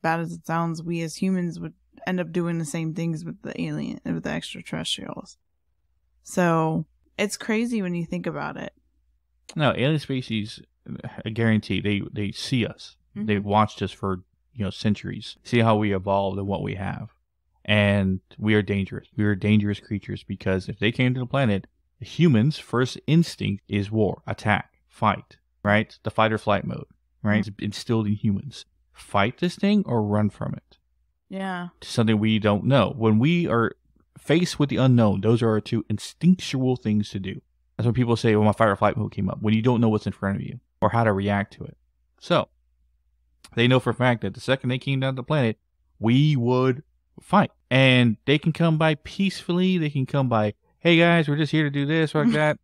Speaker 2: bad as it sounds, we as humans would end up doing the same things with with the extraterrestrials. So it's crazy when you think about it.
Speaker 1: No, alien species, I guarantee, they see us. Mm-hmm. They've watched us for centuries. See how we evolved and what we have. And we are dangerous. We are dangerous creatures because if they came to the planet, the humans' first instinct is war, attack, fight, right? The fight or flight mode, right? Mm-hmm. It's instilled in humans. Fight this thing or run from it.
Speaker 2: Yeah.
Speaker 1: Something we don't know. When we are faced with the unknown, those are our two instinctual things to do. That's when people say, well, my fight or flight mode came up. When you don't know what's in front of you or how to react to it. So, they know for a fact that the second they came down to the planet, we would fight. And they can come by peacefully. They can come by, hey guys, we're just here to do this or like that,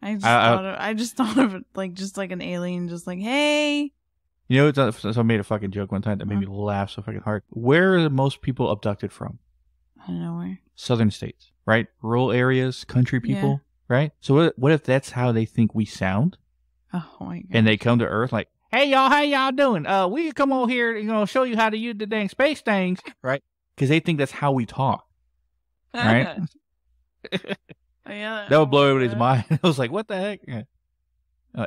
Speaker 2: I just thought of it like just like an alien, just like, hey.
Speaker 1: So I made a fucking joke one time that made me laugh so fucking hard. Where are the most people abducted from?
Speaker 2: I don't know where.
Speaker 1: Southern states, right? Rural areas, country people, right? So what if that's how they think we sound?
Speaker 2: Oh my god.
Speaker 1: And they come to Earth like, hey y'all, how y'all doing? We come over here, show you how to use the dang space things, right? Because they think that's how we talk, right?
Speaker 2: Yeah,
Speaker 1: that would blow everybody's mind. I was like, what the heck? Yeah.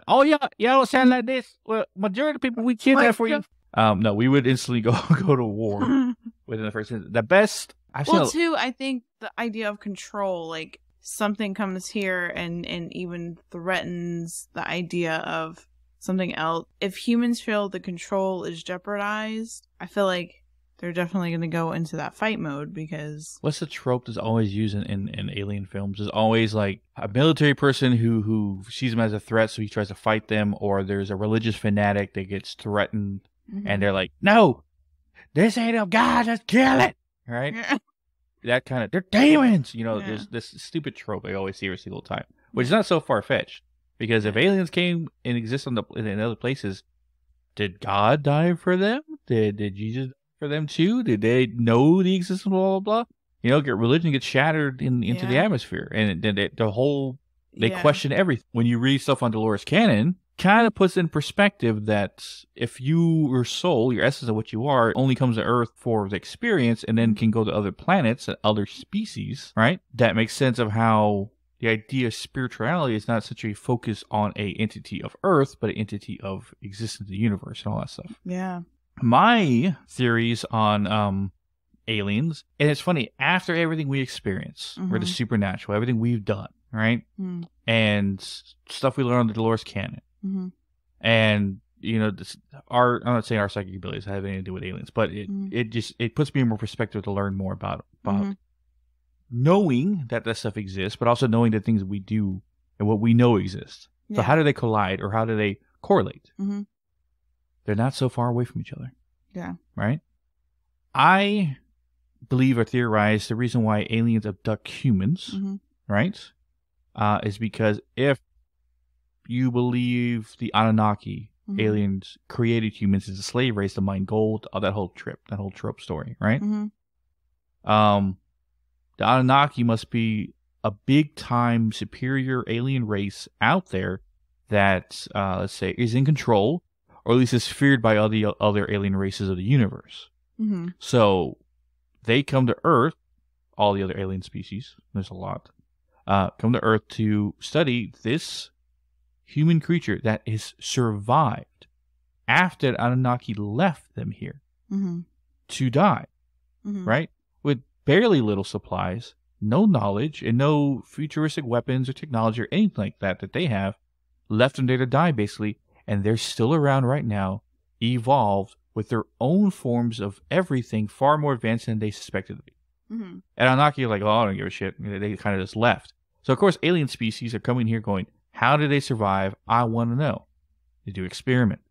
Speaker 1: Oh, y'all don't sound like this. Well, majority of people we kidnap for you. No, we would instantly go to war within the first instance. The best. I
Speaker 2: think the idea of control, like something comes here and even threatens the idea of something else. If humans feel the control is jeopardized, I feel like they're definitely going to go into that fight mode because...
Speaker 1: What's the trope that's always used in alien films? There's always like a military person who sees them as a threat, so he tries to fight them, or there's a religious fanatic that gets threatened, and they're like, no, this ain't of God, just kill it, right? That kind of, they're demons, there's this stupid trope I always see every single time, which is not so far-fetched, because if aliens came and exist in other places, did God die for them? Did Jesus for them too? Did they know the existence of blah blah blah? Religion gets shattered into the atmosphere, and then they question everything. When you read stuff on Dolores Cannon, kind of puts in perspective that if your soul, your essence of what you are, only comes to Earth for the experience, and then can go to other planets and other species, right? That makes sense of how the idea of spirituality is not such a focus on a entity of Earth, but an entity of existence in the universe and all that stuff.
Speaker 2: Yeah.
Speaker 1: My theories on aliens, and it's funny, after everything we experience, or the supernatural, everything we've done, right? And stuff we learned on the Dolores Cannon, and I'm not saying our psychic abilities have anything to do with aliens, but it puts me in more perspective to learn more about knowing that stuff exists, but also knowing the things we do and what we know exists. So how do they collide, or how do they correlate? They're not so far away from each other.
Speaker 2: Yeah.
Speaker 1: Right? I believe or theorize the reason why aliens abduct humans, right, is because if you believe the Anunnaki, aliens created humans as a slave race to mine gold, that whole trope story, right? The Anunnaki must be a big-time superior alien race out there that, let's say, is in control, or at least is feared by all the other alien races of the universe. So they come to Earth, all the other alien species, there's a lot, come to Earth to study this human creature that has survived after the Anunnaki left them here to die, right? With barely little supplies, no knowledge, and no futuristic weapons or technology or anything like that they have, left them there to die, basically. And they're still around right now, evolved with their own forms of everything far more advanced than they suspected to be. And Anunnaki are like, oh, I don't give a shit. They kind of just left. So, of course, alien species are coming here going, how did they survive? I want to know. They do experiment.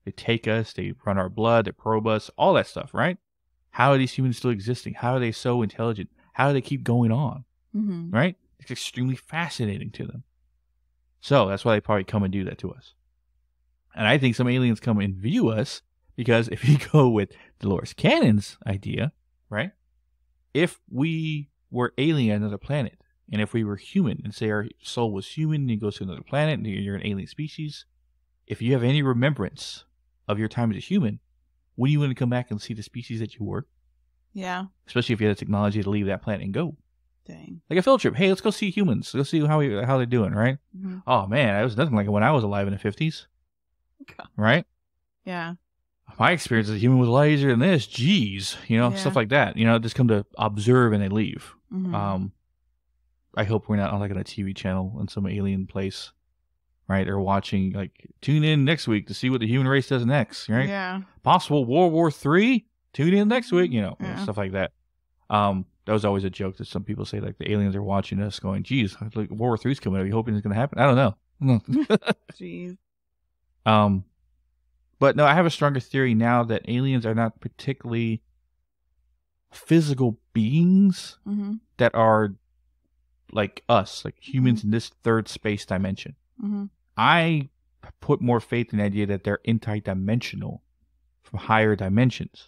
Speaker 1: They take us, they run our blood, they probe us, all that stuff, right? How are these humans still existing? How are they so intelligent? How do they keep going on? Right? It's extremely fascinating to them. So, that's why they probably come and do that to us. And I think some aliens come and view us because if you go with Dolores Cannon's idea, right? If we were alien on another planet, and if we were human, and say our soul was human, and you go to another planet, and you're an alien species, if you have any remembrance of your time as a human, wouldn't you want to come back and see the species that you were?
Speaker 2: Yeah.
Speaker 1: Especially if you had the technology to leave that planet and go.
Speaker 2: Dang.
Speaker 1: Like a field trip. Hey, let's go see humans. Let's see how they're doing, right? Oh, man, it was nothing like it when I was alive in the 50s.
Speaker 2: God.
Speaker 1: Right?
Speaker 2: Yeah.
Speaker 1: My experience as a human was a lot easier than this. Jeez. Stuff like that. Just come to observe and they leave. I hope we're not on a TV channel in some alien place, right? Or watching, tune in next week to see what the human race does next, right?
Speaker 2: Yeah.
Speaker 1: Possible World War III? Tune in next week, stuff like that. That was always a joke that some people say, the aliens are watching us going, geez, World War III's coming. Are you hoping it's going to happen? I don't know.
Speaker 2: Jeez.
Speaker 1: But no, I have a stronger theory now that aliens are not particularly physical beings that are like us, like humans in this third space dimension. I put more faith in the idea that they're interdimensional from higher dimensions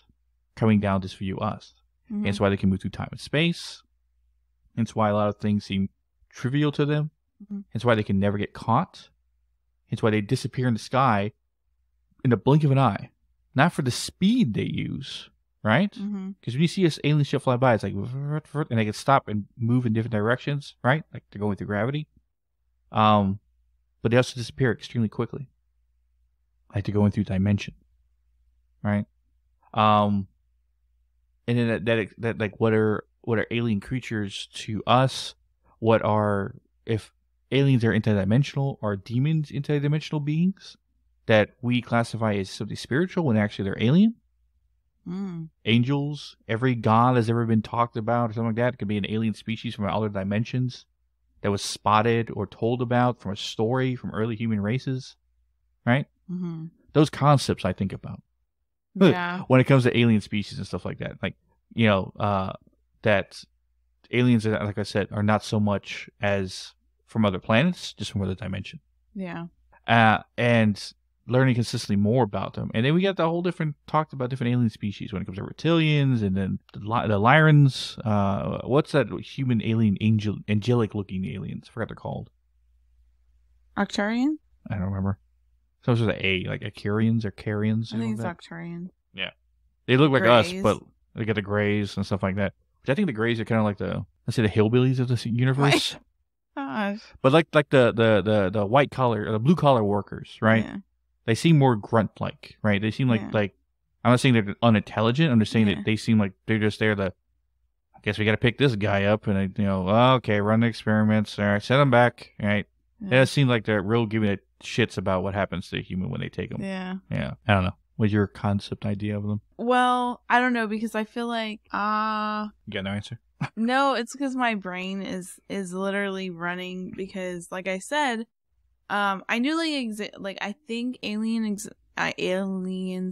Speaker 1: coming down to view us. And it's why they can move through time and space. It's why a lot of things seem trivial to them. It's why they can never get caught. It's why they disappear in the sky in the blink of an eye. Not for the speed they use, right? Because when you see this alien ship fly by, it's like, and they can stop and move in different directions, right? Like they're going through gravity. But they also disappear extremely quickly. Like they're going through dimension, right? And then that like what are alien creatures to us? If aliens are interdimensional, are demons interdimensional beings? that we classify as something spiritual when actually they're alien. Angels, every god has ever been talked about or something like that. It could be an alien species from other dimensions that was spotted or told about from a story from early human races, right?
Speaker 2: Mm-hmm.
Speaker 1: Those concepts I think about.
Speaker 2: Yeah.
Speaker 1: When it comes to alien species and stuff like that. Like, that aliens, like I said, are not so much as from other planets, just from other dimension.
Speaker 2: Yeah.
Speaker 1: And learning consistently more about them. And then we got the whole talked about different alien species when it comes to reptilians and then the Lyrans. What's that human alien, angelic looking aliens? I forgot they're called.
Speaker 2: Arcturian?
Speaker 1: I don't remember. Some sort of A, like Acarians or Carians.
Speaker 2: I think it's Arcturian.
Speaker 1: Yeah. They look like us,
Speaker 2: Greys.
Speaker 1: but they got the Greys and stuff like that. Which I think the Greys are kind of like let's say the hillbillies of this universe.
Speaker 2: Gosh.
Speaker 1: But like the white collar, the blue collar workers, right?
Speaker 2: Yeah.
Speaker 1: They seem more grunt like, right? They seem like I'm not saying they're unintelligent. I'm just saying that they seem like they're just there to. I guess we got to pick this guy up and okay, run the experiments. All right, send him back. All right. It doesn't seem like they're real giving a shits about what happens to a human when they take them.
Speaker 2: Yeah.
Speaker 1: Yeah. I don't know. What's your concept idea of them?
Speaker 2: Well, I don't know because I feel like
Speaker 1: You got no answer?
Speaker 2: no, it's because my brain is literally running because, like I said, I knew I think aliens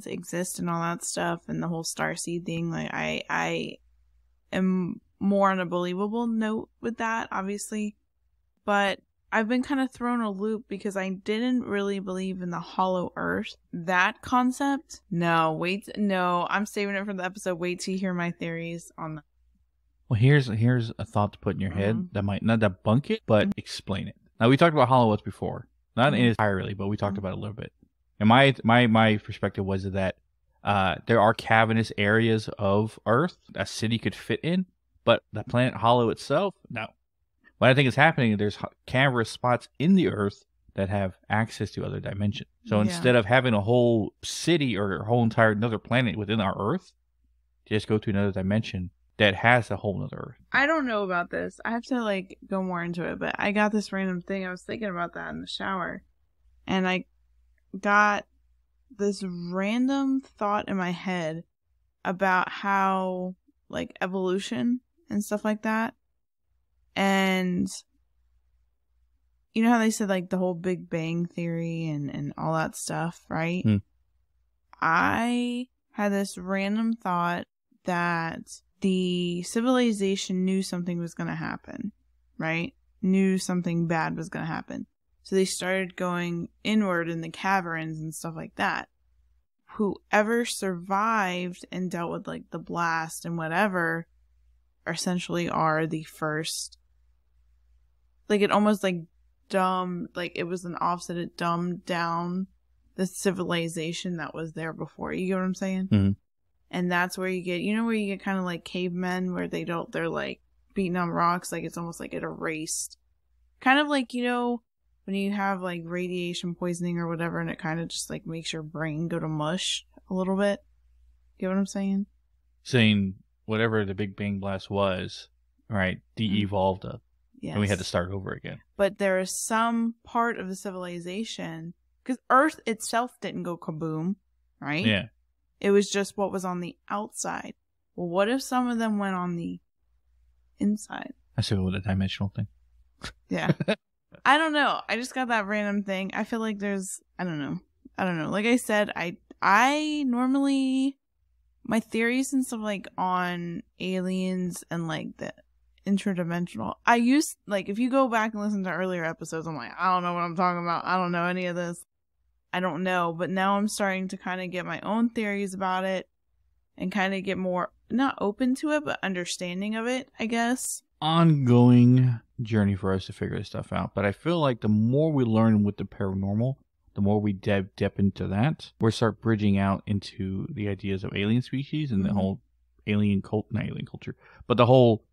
Speaker 2: exist and all that stuff and the whole starseed thing. Like I am more on a believable note with that, obviously, but I've been kind of thrown a loop because I didn't really believe in the hollow earth. That concept? No, I'm saving it for the episode. Wait till you hear my theories on that.
Speaker 1: Well, here's a thought to put in your head that might not debunk it, but explain it. Now, we talked about hollow earth before. Not entirely, but we talked about it a little bit. And my perspective was that there are cavernous areas of Earth a city could fit in, but the planet hollow itself, no. What I think is happening, there's cavernous spots in the Earth that have access to other dimensions. So instead of having a whole city or a whole entire another planet within our Earth, just go to another dimension that has a whole other Earth.
Speaker 2: I don't know about this. I have to go more into it, but I got this random thing. I was thinking about that in the shower, and I got this random thought in my head about how evolution and stuff like that. And you know how they said the whole Big Bang theory and all that stuff, right? I had this random thought that the civilization knew something was going to happen, right? Knew something bad was going to happen. So they started going inward in the caverns and stuff like that. Whoever survived and dealt with the blast and whatever essentially are the first. It almost dumbed, it was an opposite. It dumbed down the civilization that was there before. You get what I'm saying?
Speaker 1: Mm-hmm.
Speaker 2: And that's where you get, where you get kind of cavemen where they're beating on rocks. It's almost it erased. Kind of when you have radiation poisoning or whatever and it kind of just makes your brain go to mush a little bit. Get what I'm saying?
Speaker 1: Saying whatever the Big Bang Blast was, right, de-evolved up.
Speaker 2: Yes.
Speaker 1: And we had to start over again.
Speaker 2: But there is some part of the civilization, because Earth itself didn't go kaboom, right?
Speaker 1: Yeah.
Speaker 2: It was just what was on the outside. Well, what if some of them went on the inside? I
Speaker 1: still go with a dimensional thing.
Speaker 2: Yeah. I don't know. I just got that random thing. I feel like there's, I don't know. Like I said, I normally, my theories and stuff on aliens and the interdimensional. I used, if you go back and listen to earlier episodes, I'm I don't know what I'm talking about. I don't know any of this. I don't know. But now I'm starting to kind of get my own theories about it and kind of get more, not open to it, but understanding of it, I guess.
Speaker 1: Ongoing journey for us to figure this stuff out. But I feel like the more we learn with the paranormal, the more we dip into that, we start bridging out into the ideas of alien species and the whole alien not alien culture, but the whole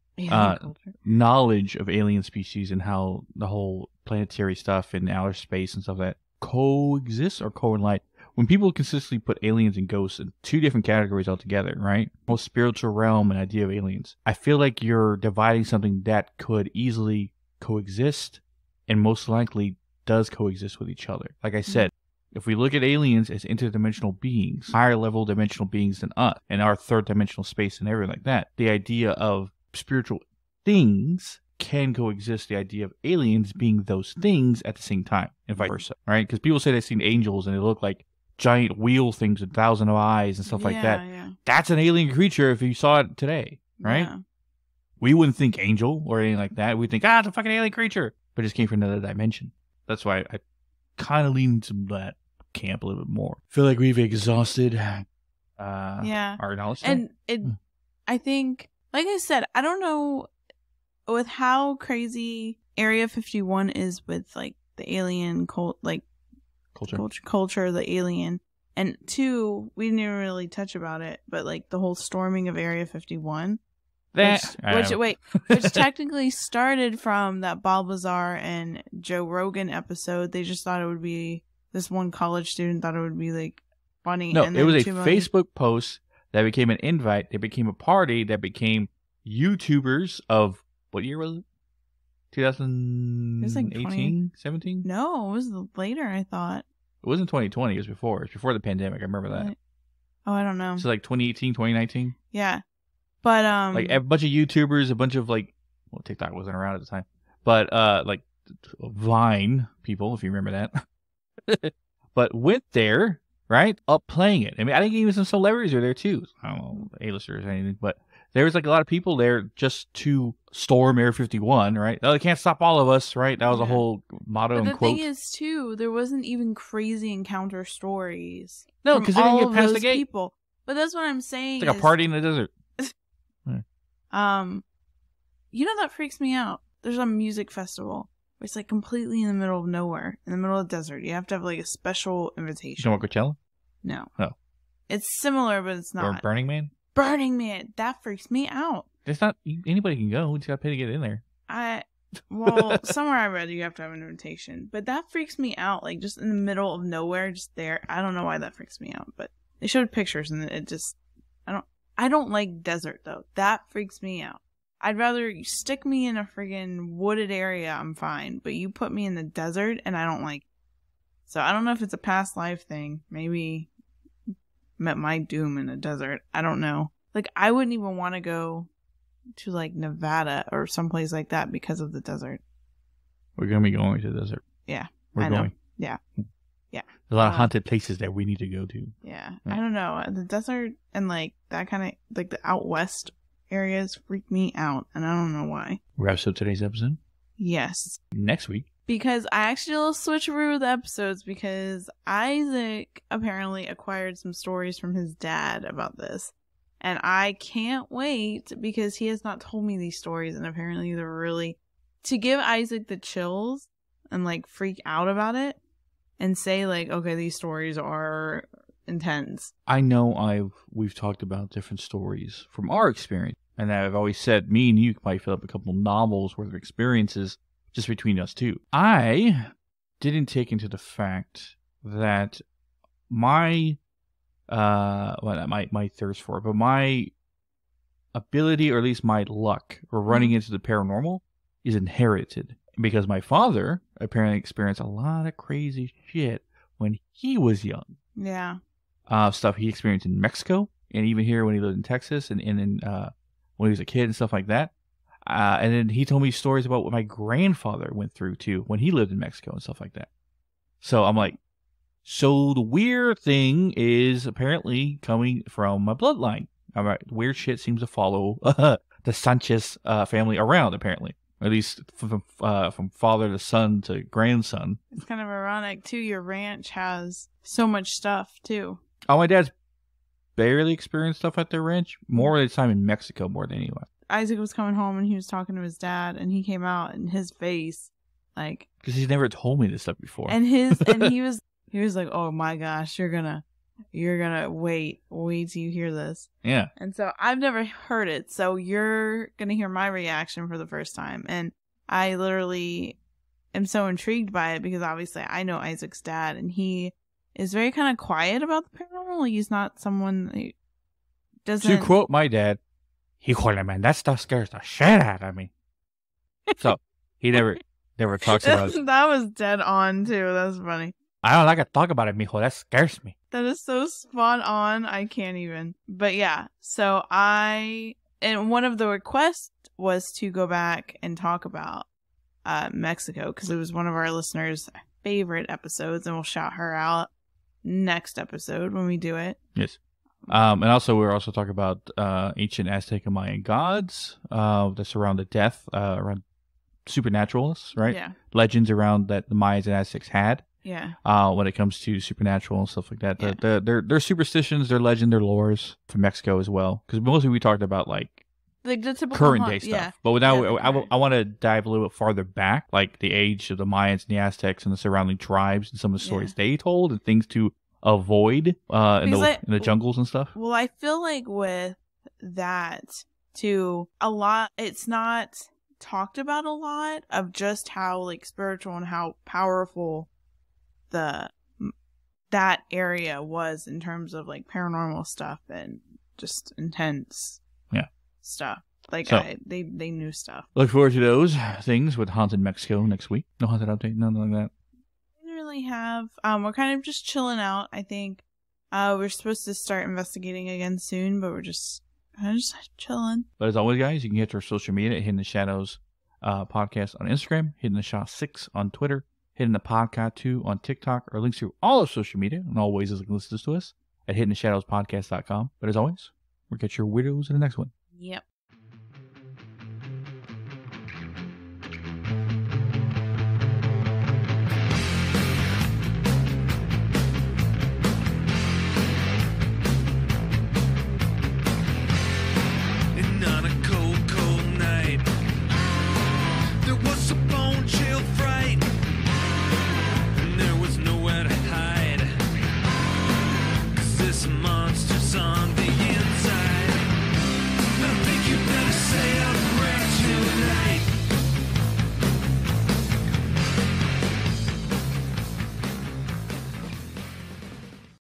Speaker 1: knowledge of alien species and how the whole planetary stuff and outer space and stuff that coexist or co-relate. When people consistently put aliens and ghosts in two different categories altogether, right? Whole spiritual realm and idea of aliens. I feel like you're dividing something that could easily coexist and most likely does coexist with each other. Like I said, If we look at aliens as interdimensional beings, higher level dimensional beings than us, and our third dimensional space and everything like that, the idea of spiritual things can coexist. The idea of aliens being those things at the same time, and vice versa, right? Because people say they've seen angels and they look like giant wheel things with 1,000 eyes and stuff like that.
Speaker 2: Yeah.
Speaker 1: That's an alien creature if you saw it today, right?
Speaker 2: Yeah.
Speaker 1: We wouldn't think angel or anything like that. We'd think, it's a fucking alien creature. But it just came from another dimension. That's why I kind of lean into that camp a little bit more. Feel like we've exhausted our knowledge.
Speaker 2: And I think, like I said, I don't know with how crazy Area 51 is with like the alien culture, the alien. And 2, we didn't even really touch about it, but like the whole storming of Area 51. Which technically started from that Balbazar and Joe Rogan episode. They just thought it would be, this one college student thought it would be like funny.
Speaker 1: No,
Speaker 2: and
Speaker 1: it was a Facebook post that became an invite. It became a party that became YouTubers of, what year was it? 2018, 17?
Speaker 2: No, it was later, I thought.
Speaker 1: It wasn't 2020. It was before. It was before the pandemic. I remember that.
Speaker 2: Oh, I don't know.
Speaker 1: So like 2018, 2019?
Speaker 2: Yeah. But
Speaker 1: like a bunch of YouTubers, a bunch of like, well, TikTok wasn't around at the time, but like Vine people, if you remember that, but went there, right, up playing it. I mean, I think even some celebrities are there too. I don't know, A-listers or anything, but there was like a lot of people there just to storm Area 51, right? Oh, they can't stop all of us, right? That was a whole motto and quote.
Speaker 2: But the thing is, too, there wasn't even crazy encounter stories.
Speaker 1: No, because they didn't get past the gate.
Speaker 2: People. But that's what I'm saying.
Speaker 1: It's like a party in the desert.
Speaker 2: You know, that freaks me out. There's a music festival where it's like completely in the middle of nowhere, in the middle of the desert. You have to have like a special invitation.
Speaker 1: You know what, Coachella?
Speaker 2: No.
Speaker 1: Oh.
Speaker 2: It's similar, but it's not.
Speaker 1: Or Burning Man?
Speaker 2: Burning Man. That freaks me out.
Speaker 1: It's not, anybody can go. We just got to pay to get in there.
Speaker 2: Well, somewhere I read you have to have an invitation, but that freaks me out. Like just in the middle of nowhere, just there. I don't know why that freaks me out, but they showed pictures and it just, I don't like desert though. That freaks me out. I'd rather you stick me in a friggin' wooded area, I'm fine, but you put me in the desert and I don't like it. So I don't know if it's a past life thing. Maybe met my doom in a desert. I don't know. Like I wouldn't even want to go to like Nevada or someplace like that because of the desert.
Speaker 1: We're going to be going to the desert.
Speaker 2: Yeah.
Speaker 1: We're going.
Speaker 2: Yeah. Yeah.
Speaker 1: There's a lot of haunted places that we need to go to.
Speaker 2: Yeah. I don't know. The desert and like that kind of like the out west areas freak me out and I don't know why.
Speaker 1: Wraps up today's episode?
Speaker 2: Yes.
Speaker 1: Next week.
Speaker 2: Because I actually will switcheroo the episodes because Isaac apparently acquired some stories from his dad about this. And I can't wait because he has not told me these stories and apparently they're really... To give Isaac the chills and like freak out about it and say like, okay, these stories are intense.
Speaker 1: I know we've talked about different stories from our experience. And I've always said me and you might fill up a couple novels worth of experiences just between us two. I didn't take into the fact that my thirst for it, but my ability, or at least my luck, for running into the paranormal is inherited. Because my father apparently experienced a lot of crazy shit when he was young.
Speaker 2: Yeah.
Speaker 1: Stuff he experienced in Mexico, and even here when he lived in Texas, and in when he was a kid and stuff like that. And then he told me stories about what my grandfather went through too when he lived in Mexico and stuff like that. So I'm like, so the weird thing is apparently coming from my bloodline. All right, weird shit seems to follow the Sanchez family around, apparently. At least from father to son to grandson.
Speaker 2: It's kind of ironic too. Your ranch has so much stuff too.
Speaker 1: Oh, my dad's barely experienced stuff at their ranch. More of the time in Mexico, more than anywhere.
Speaker 2: Isaac was coming home and he was talking to his dad, and he came out and his face, like,
Speaker 1: because he's never told me this stuff before.
Speaker 2: And he was like, "Oh my gosh, you're gonna wait till you hear this."
Speaker 1: Yeah.
Speaker 2: And so I've never heard it, so you're gonna hear my reaction for the first time, and I literally am so intrigued by it because obviously I know Isaac's dad, and he is very kind of quiet about the paranormal. He's not someone who doesn't.
Speaker 1: To quote my dad, "Híjole, man, that stuff scares the shit out of me." So he never talks about it.
Speaker 2: That was dead on too. That's funny.
Speaker 1: I don't like to talk about it, mijo. That scares me.
Speaker 2: That is so spot on. I can't even. But yeah, so and one of the requests was to go back and talk about Mexico, because it was one of our listeners' favorite episodes, and we'll shout her out next episode when we do it.
Speaker 1: Yes. And also, we're also talking about ancient Aztec and Mayan gods that surround the death, around supernaturalists, right?
Speaker 2: Yeah.
Speaker 1: Legends around that the Mayans and Aztecs had.
Speaker 2: Yeah.
Speaker 1: When it comes to supernatural and stuff like that.
Speaker 2: Yeah.
Speaker 1: Their superstitions, their legend, their lores from Mexico as well. Because mostly we talked about like
Speaker 2: the typical
Speaker 1: current day stuff.
Speaker 2: Yeah.
Speaker 1: But now
Speaker 2: Yeah,
Speaker 1: I want to dive a little bit farther back, like the age of the Mayans and the Aztecs and the surrounding tribes and some of the stories they told and things to avoid in the jungles and stuff.
Speaker 2: Well, I feel like with that too, it's not talked about a lot of just how like spiritual and how powerful that area was in terms of like paranormal stuff and just intense stuff. Like they knew stuff.
Speaker 1: Look forward to those things with Haunted Mexico next week. No haunted update, nothing like that.
Speaker 2: We didn't really have. We're kind of just chilling out. I think we're supposed to start investigating again soon, but we're just kind of just chilling.
Speaker 1: But as always, guys, you can get to our social media at Hidden the Shadows podcast on Instagram, Hidden the Shaw 6 on Twitter, Hidden the Podcast 2 on TikTok, or links to all of social media and all ways you can listen to us at hiddentheshadowspodcast.com. But as always, we'll catch your weirdos in the next one.
Speaker 2: Yep.